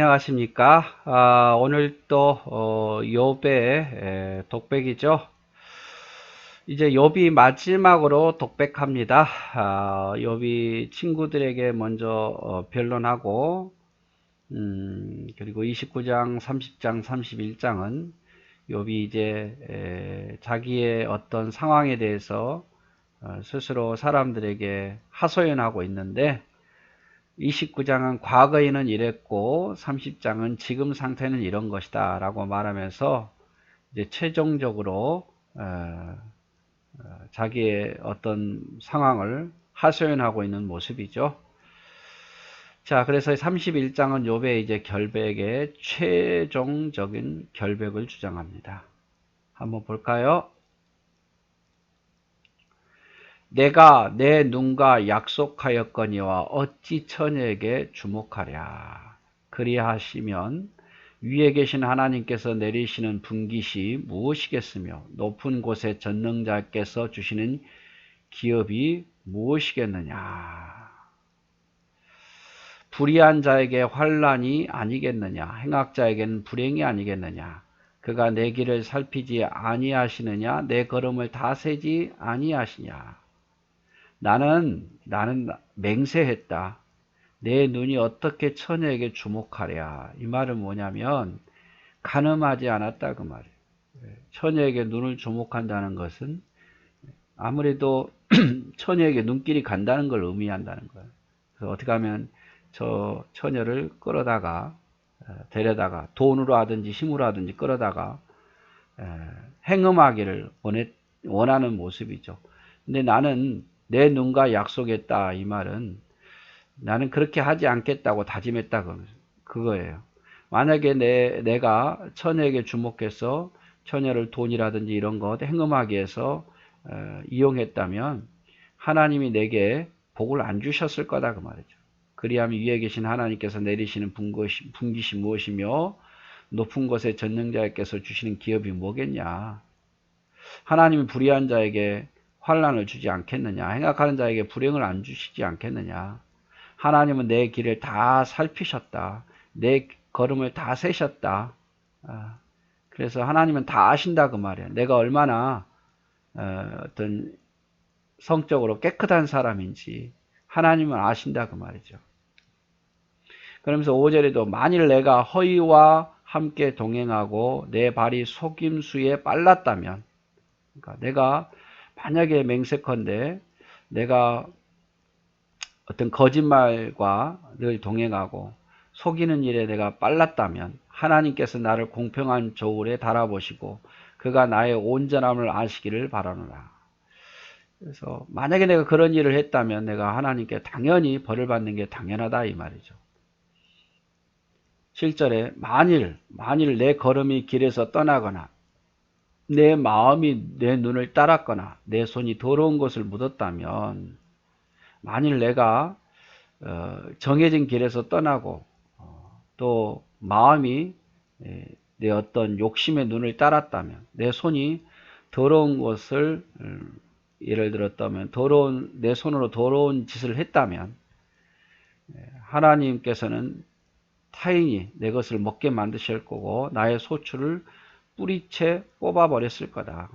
안녕하십니까? 오늘 또 욥의 독백이죠. 이제 욥이 마지막으로 독백합니다. 욥이 친구들에게 먼저 변론하고 그리고 29장, 30장, 31장은 욥이 이제 자기의 어떤 상황에 대해서 스스로 사람들에게 하소연하고 있는데, 29장은 과거에는 이랬고 30장은 지금 상태는 이런 것이다 라고 말하면서 이제 최종적으로 자기의 어떤 상황을 하소연하고 있는 모습이죠. 자, 그래서 31장은 욥의 이제 결백의 최종적인 결백을 주장합니다. 한번 볼까요? 내가 내 눈과 약속하였거니와 어찌 처녀에게 주목하랴. 그리하시면 위에 계신 하나님께서 내리시는 분깃이 무엇이겠으며 높은 곳에 전능자께서 주시는 기업이 무엇이겠느냐. 불의한 자에게 환난이 아니겠느냐. 행악자에게는 불행이 아니겠느냐. 그가 내 길을 살피지 아니하시느냐. 내 걸음을 다세지 아니하시냐. 나는 맹세했다. 내 눈이 어떻게 처녀에게 주목하랴. 이 말은 뭐냐면 간음하지 않았다 그 말이에요. 처녀에게 눈을 주목한다는 것은 아무래도 처녀에게 눈길이 간다는 걸 의미한다는 거예요. 그래서 어떻게 하면 저 처녀를 끌어다가 데려다가 돈으로 하든지 힘으로 하든지 끌어다가 행음하기를 원하는 모습이죠. 근데 나는 내 눈과 약속했다. 이 말은 나는 그렇게 하지 않겠다고 다짐했다. 그거예요. 만약에 내가 처녀에게 주목해서 처녀를 돈이라든지 이런 것 행음하기 위해서 이용했다면 하나님이 내게 복을 안 주셨을 거다. 그 말이죠. 그리하면 위에 계신 하나님께서 내리시는 분깃이 무엇이며 높은 곳에 전능자께서 주시는 기업이 뭐겠냐. 하나님이 불의한 자에게 환난을 주지 않겠느냐. 행악하는 자에게 불행을 안 주시지 않겠느냐. 하나님은 내 길을 다 살피셨다. 내 걸음을 다 세셨다. 그래서 하나님은 다 아신다 그 말이야. 내가 얼마나 어떤 성적으로 깨끗한 사람인지 하나님은 아신다 그 말이죠. 그러면서 5절에도 만일 내가 허위와 함께 동행하고 내 발이 속임수에 빨랐다면, 그러니까 내가 만약에 맹세컨대 내가 어떤 거짓말과 늘 동행하고 속이는 일에 내가 빨랐다면 하나님께서 나를 공평한 저울에 달아보시고 그가 나의 온전함을 아시기를 바라노라. 그래서 만약에 내가 그런 일을 했다면 내가 하나님께 당연히 벌을 받는 게 당연하다 이 말이죠. 7절에 만일 내 걸음이 길에서 떠나거나 내 마음이 내 눈을 따랐거나 내 손이 더러운 것을 묻었다면, 만일 내가 정해진 길에서 떠나고 또 마음이 내 어떤 욕심의 눈을 따랐다면, 내 손이 더러운 것을 예를 들었다면 내 손으로 더러운 짓을 했다면 하나님께서는 타인이 내 것을 먹게 만드실 거고 나의 소출을 뿌리채 뽑아버렸을 거다.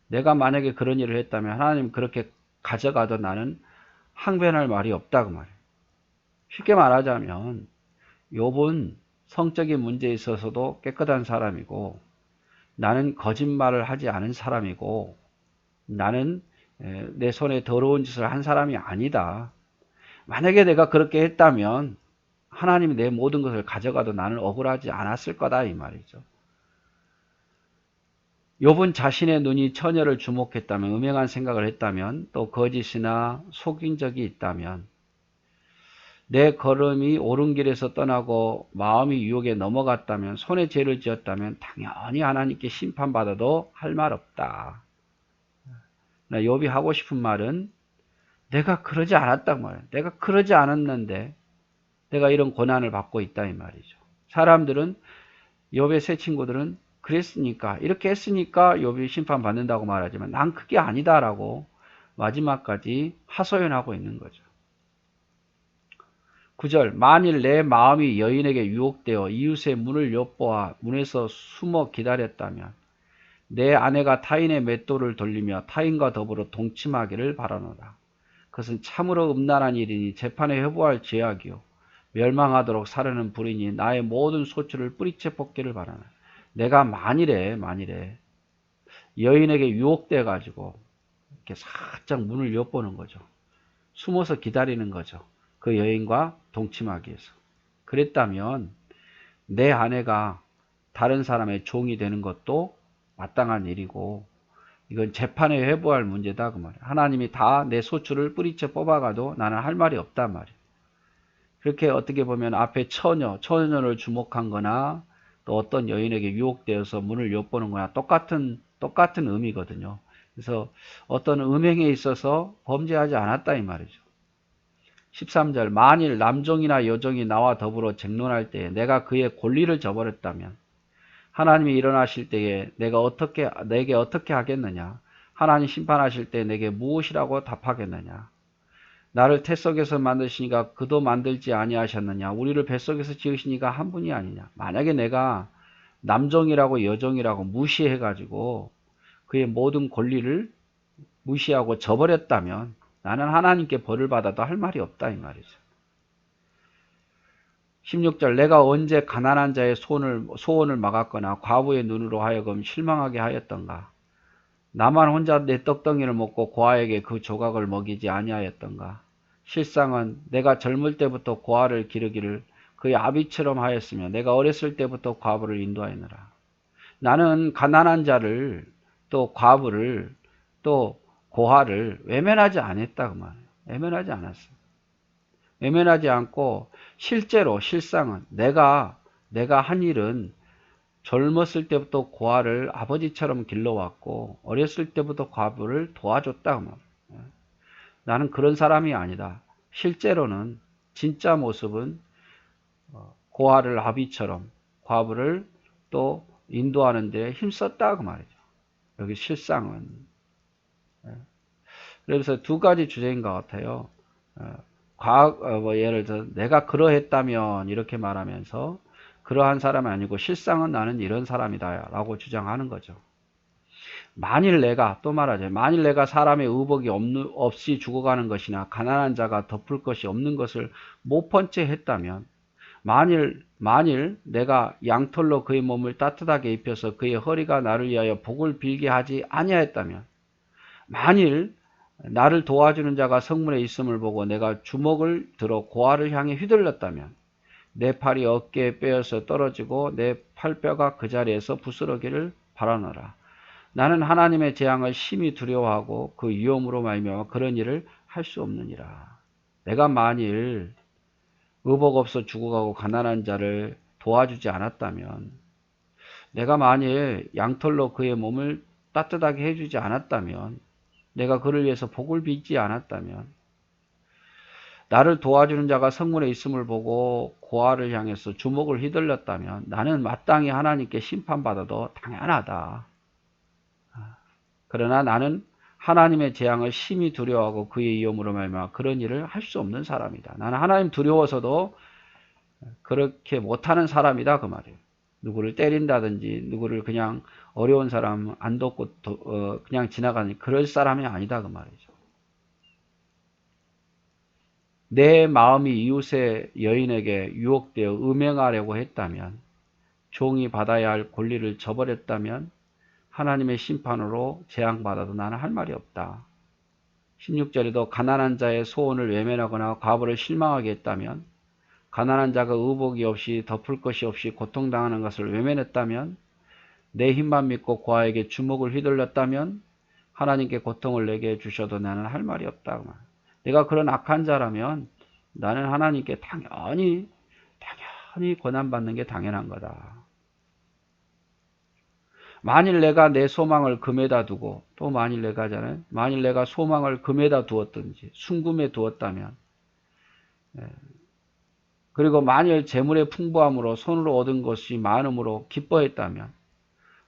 내가 만약에 그런 일을 했다면 하나님 그렇게 가져가도 나는 항변할 말이 없다 그 말이에요. 쉽게 말하자면 욥은 성적인 문제에 있어서도 깨끗한 사람이고 나는 거짓말을 하지 않은 사람이고 나는 내 손에 더러운 짓을 한 사람이 아니다. 만약에 내가 그렇게 했다면 하나님이 내 모든 것을 가져가도 나는 억울하지 않았을 거다 이 말이죠. 욥은 자신의 눈이 처녀를 주목했다면, 음행한 생각을 했다면, 또 거짓이나 속인 적이 있다면, 내 걸음이 옳은 길에서 떠나고 마음이 유혹에 넘어갔다면, 손에 죄를 지었다면 당연히 하나님께 심판받아도 할 말 없다. 욥이 하고 싶은 말은 내가 그러지 않았단 말이야. 내가 그러지 않았는데 내가 이런 고난을 받고 있다 이 말이죠. 사람들은, 욥의 세 친구들은 그랬으니까, 이렇게 했으니까 욥이 심판받는다고 말하지만 난 그게 아니다라고 마지막까지 하소연하고 있는 거죠. 9절 만일 내 마음이 여인에게 유혹되어 이웃의 문을 엿보아 문에서 숨어 기다렸다면 내 아내가 타인의 맷돌을 돌리며 타인과 더불어 동침하기를 바라노라. 그것은 참으로 음란한 일이니 재판에 회부할 죄악이요 멸망하도록 사르는 불이니 나의 모든 소출을 뿌리째 뽑기를 바라나. 내가 만일에 여인에게 유혹돼 가지고 이렇게 살짝 문을 엿보는 거죠. 숨어서 기다리는 거죠. 그 여인과 동침하기 위해서. 그랬다면 내 아내가 다른 사람의 종이 되는 것도 마땅한 일이고 이건 재판에 회부할 문제다 그 말이야. 하나님이 다 내 소출을 뿌리째 뽑아가도 나는 할 말이 없단 말이야. 그렇게 어떻게 보면 앞에 처녀를 주목한 거나 또 어떤 여인에게 유혹되어서 문을 엿보는 거나 똑같은 의미거든요. 그래서 어떤 음행에 있어서 범죄하지 않았다 이 말이죠. 13절 만일 남종이나 여종이 나와 더불어 쟁론할 때에 내가 그의 권리를 저버렸다면 하나님이 일어나실 때에 내게 어떻게 하겠느냐? 하나님 심판하실 때 내게 무엇이라고 답하겠느냐? 나를 태속에서 만드시니까 그도 만들지 아니하셨느냐? 우리를 뱃속에서 지으시니까 한 분이 아니냐? 만약에 내가 남종이라고 여종이라고 무시해가지고 그의 모든 권리를 무시하고 저버렸다면 나는 하나님께 벌을 받아도 할 말이 없다 이 말이죠. 16절 내가 언제 가난한 자의 소원을 막았거나 과부의 눈으로 하여금 실망하게 하였던가? 나만 혼자 내 떡덩이를 먹고 고아에게 그 조각을 먹이지 아니하였던가? 실상은 내가 젊을 때부터 고아를 기르기를 그의 아비처럼 하였으며 내가 어렸을 때부터 과부를 인도하였느라. 나는 가난한 자를 또 과부를 또 고아를 외면하지 않았다 그 말이에요. 외면하지 않았어. 외면하지 않고 실제로 실상은 내가 한 일은 젊었을 때부터 고아를 아버지처럼 길러왔고 어렸을 때부터 과부를 도와줬다 그 말이에요. 나는 그런 사람이 아니다. 실제로는 진짜 모습은 고아를 아비처럼 과부를 또 인도하는 데 힘썼다 그 말이죠. 여기 실상은. 그래서 두 가지 주제인 것 같아요. 예를 들어 내가 그러했다면 이렇게 말하면서 그러한 사람이 아니고 실상은 나는 이런 사람이다 라고 주장하는 거죠. 만일 내가 또 말하죠. 만일 내가 사람의 의복이 없이 죽어가는 것이나 가난한 자가 덮을 것이 없는 것을 못 본 채 했다면 만일 내가 양털로 그의 몸을 따뜻하게 입혀서 그의 허리가 나를 위하여 복을 빌게 하지 아니하였다면 만일 나를 도와주는 자가 성문에 있음을 보고 내가 주먹을 들어 고아를 향해 휘둘렀다면 내 팔이 어깨에 빼어서 떨어지고 내 팔뼈가 그 자리에서 부스러기를 바라노라. 나는 하나님의 재앙을 심히 두려워하고 그 위험으로 말미암아 그런 일을 할 수 없느니라. 내가 만일 의복 없어 죽어가고 가난한 자를 도와주지 않았다면 내가 만일 양털로 그의 몸을 따뜻하게 해주지 않았다면 내가 그를 위해서 복을 빚지 않았다면 나를 도와주는 자가 성문에 있음을 보고 고아를 향해서 주먹을 휘둘렀다면 나는 마땅히 하나님께 심판받아도 당연하다. 그러나 나는 하나님의 재앙을 심히 두려워하고 그의 위험으로 말미암아 그런 일을 할 수 없는 사람이다. 나는 하나님 두려워서도 그렇게 못하는 사람이다 그 말이에요. 누구를 때린다든지 누구를 그냥 어려운 사람 안 돕고 그냥 지나가는 그럴 사람이 아니다 그 말이죠. 내 마음이 이웃의 여인에게 유혹되어 음행하려고 했다면 종이 받아야 할 권리를 저버렸다면 하나님의 심판으로 재앙받아도 나는 할 말이 없다. 16절에도 가난한 자의 소원을 외면하거나 과부를 실망하게 했다면 가난한 자가 의복이 없이 덮을 것이 없이 고통당하는 것을 외면했다면 내 힘만 믿고 고아에게 주먹을 휘둘렀다면 하나님께 고통을 내게 주셔도 나는 할 말이 없다. 내가 그런 악한 자라면 나는 하나님께 당연히 고난받는 게 당연한 거다. 만일 내가 내 소망을 금에다 두고 또 만일 내가 소망을 금에다 두었든지 순금에 두었다면 그리고 만일 재물의 풍부함으로 손으로 얻은 것이 많음으로 기뻐했다면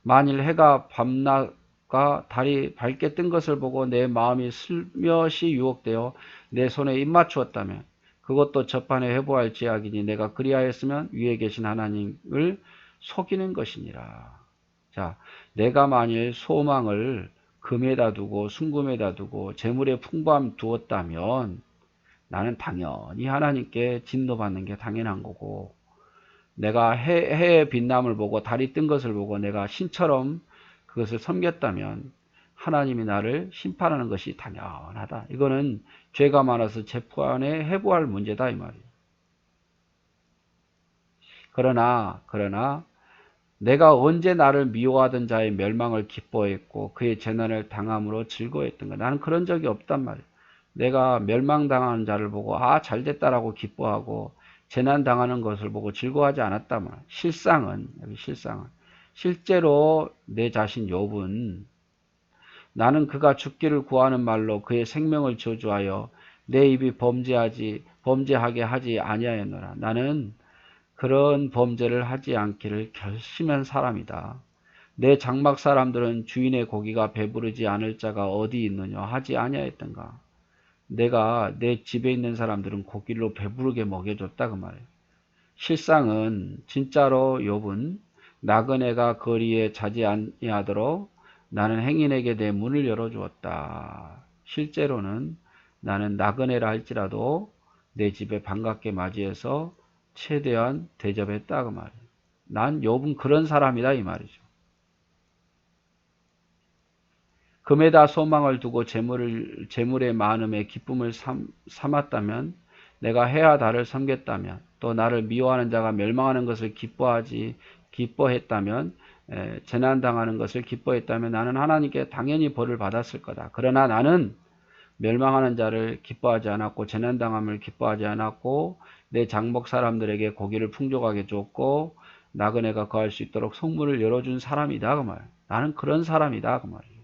만일 해가 밤낮과 달이 밝게 뜬 것을 보고 내 마음이 슬며시 유혹되어 내 손에 입맞추었다면 그것도 저판에 회복할 죄악이니 내가 그리하였으면 위에 계신 하나님을 속이는 것이니라. 자, 내가 만일 소망을 금에다 두고 순금에다 두고 재물의 풍부함 두었다면 나는 당연히 하나님께 진노받는 게 당연한 거고, 내가 해의 빛남을 보고 달이 뜬 것을 보고 내가 신처럼 그것을 섬겼다면 하나님이 나를 심판하는 것이 당연하다. 이거는 죄가 많아서 재판에 회부할 문제다 이 말이에요. 그러나 내가 언제 나를 미워하던 자의 멸망을 기뻐했고 그의 재난을 당함으로 즐거워했던가. 나는 그런 적이 없단 말이에요. 내가 멸망당하는 자를 보고 잘됐다라고 기뻐하고 재난당하는 것을 보고 즐거워하지 않았단 말이에요. 실제로 내 자신 욥은 나는 그가 죽기를 구하는 말로 그의 생명을 저주하여 내 입이 범죄하게 하지 아니하였노라. 나는 그런 범죄를 하지 않기를 결심한 사람이다. 내 장막 사람들은 주인의 고기가 배부르지 않을 자가 어디 있느냐 하지 아니하였던가. 내가 내 집에 있는 사람들은 고기로 배부르게 먹여줬다 그 말이에요. 실상은 진짜로 욥은 나그네가 거리에 자지 아니하도록 나는 행인에게 내 문을 열어주었다. 실제로는 나는 나그네라 할지라도 내 집에 반갑게 맞이해서 최대한 대접했다 그 말이에요. 난 욥은 그런 사람이다 이 말이죠. 금에다 소망을 두고 재물의 많음에 기쁨을 삼았다면, 내가 해와 달을 섬겼다면, 또 나를 미워하는 자가 멸망하는 것을 기뻐했다면, 재난당하는 것을 기뻐했다면 나는 하나님께 당연히 벌을 받았을 거다. 그러나 나는 멸망하는 자를 기뻐하지 않았고 재난당함을 기뻐하지 않았고 내 장목 사람들에게 고기를 풍족하게 줬고 나그네가 거할 수 있도록 성문을 열어준 사람이다 그 말. 나는 그런 사람이다 그 말이에요.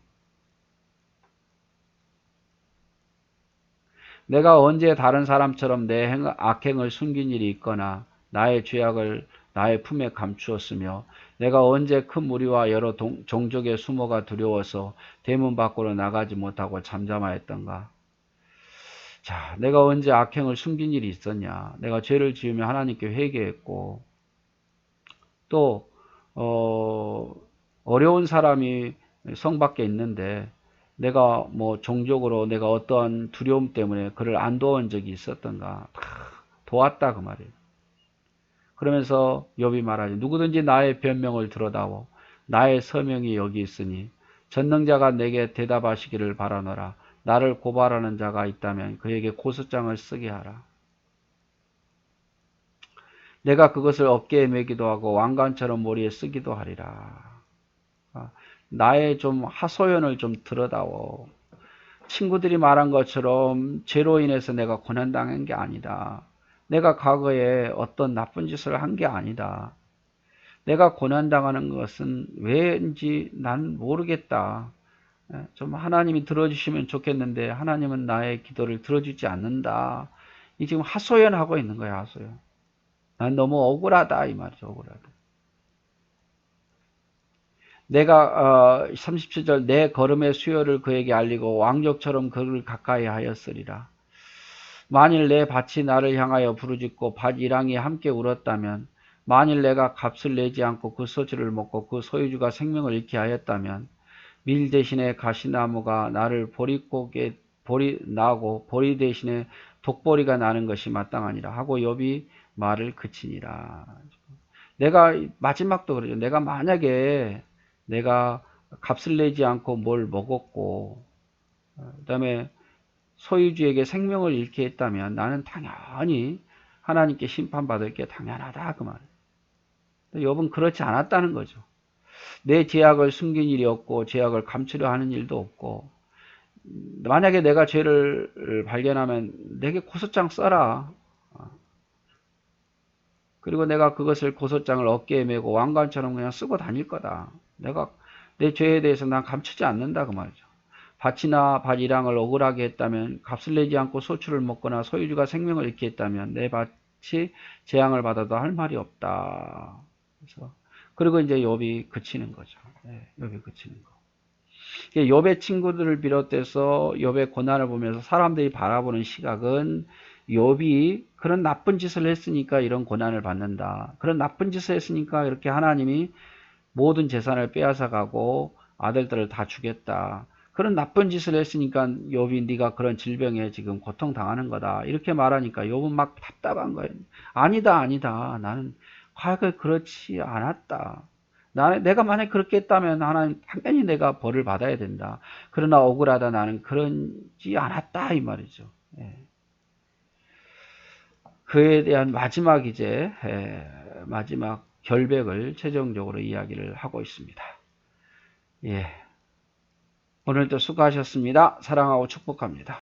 내가 언제 다른 사람처럼 내 악행을 숨긴 일이 있거나 나의 죄악을 나의 품에 감추었으며 내가 언제 큰 무리와 여러 종족의 수모가 두려워서 대문 밖으로 나가지 못하고 잠잠하였던가. 자, 내가 언제 악행을 숨긴 일이 있었냐. 내가 죄를 지으며 하나님께 회개했고 또 어려운 사람이 성 밖에 있는데 내가 뭐 종족으로 내가 어떠한 두려움 때문에 그를 안 도운 적이 있었던가. 다 도왔다 그 말이에요. 그러면서 욥이 말하지, 누구든지 나의 변명을 들어다오. 나의 서명이 여기 있으니 전능자가 내게 대답하시기를 바라노라. 나를 고발하는 자가 있다면 그에게 고소장을 쓰게 하라. 내가 그것을 어깨에 매기도 하고 왕관처럼 머리에 쓰기도 하리라. 나의 좀 하소연을 좀 들어다오. 친구들이 말한 것처럼 죄로 인해서 내가 고난당한 게 아니다. 내가 과거에 어떤 나쁜 짓을 한 게 아니다. 내가 고난당하는 것은 왜인지 난 모르겠다. 좀 하나님이 들어주시면 좋겠는데 하나님은 나의 기도를 들어주지 않는다. 이 지금 하소연하고 있는 거야, 하소연. 난 너무 억울하다 이 말이죠, 억울하다. 내가 37절 내 걸음의 수요를 그에게 알리고 왕족처럼 그를 가까이 하였으리라. 만일 내 밭이 나를 향하여 부르짖고 밭 이랑이 함께 울었다면, 만일 내가 값을 내지 않고 그 소지를 먹고 그 소유주가 생명을 잃게 하였다면, 밀 대신에 가시나무가 나를 나고 보리 대신에 독보리가 나는 것이 마땅하니라 하고 욥이 말을 그치니라. 내가 마지막도 그러죠. 내가 만약에 내가 값을 내지 않고 뭘 먹었고 그 다음에 소유주에게 생명을 잃게 했다면 나는 당연히 하나님께 심판받을 게 당연하다 그 말이에요. 욥은 그렇지 않았다는 거죠. 내 죄악을 숨긴 일이 없고 죄악을 감추려 하는 일도 없고, 만약에 내가 죄를 발견하면 내게 고소장 써라. 그리고 내가 그것을 고소장을 어깨에 메고 왕관처럼 그냥 쓰고 다닐 거다. 내가 내 죄에 대해서 난 감추지 않는다 그 말이죠. 밭이나 밭 이랑을 억울하게 했다면, 값을 내지 않고 소출을 먹거나 소유주가 생명을 잃게 했다면 내 밭이 재앙을 받아도 할 말이 없다. 그래서 그리고 이제 욥이 그치는 거죠. 네, 욥이 그치는 거. 욥의 친구들을 비롯해서 욥의 고난을 보면서 사람들이 바라보는 시각은 욥이 그런 나쁜 짓을 했으니까 이런 고난을 받는다. 그런 나쁜 짓을 했으니까 이렇게 하나님이 모든 재산을 빼앗아가고 아들들을 다 죽였다. 그런 나쁜 짓을 했으니까 욥이 네가 그런 질병에 지금 고통당하는 거다. 이렇게 말하니까 욥은 막 답답한 거예요. 아니다, 아니다. 나는 과거에 그렇지 않았다. 내가 만약 그렇게 했다면 하나님 당연히 내가 벌을 받아야 된다. 그러나 억울하다. 나는 그런지 않았다. 이 말이죠. 예. 그에 대한 마지막 마지막 결백을 최종적으로 이야기를 하고 있습니다. 예. 오늘도 수고하셨습니다. 사랑하고 축복합니다.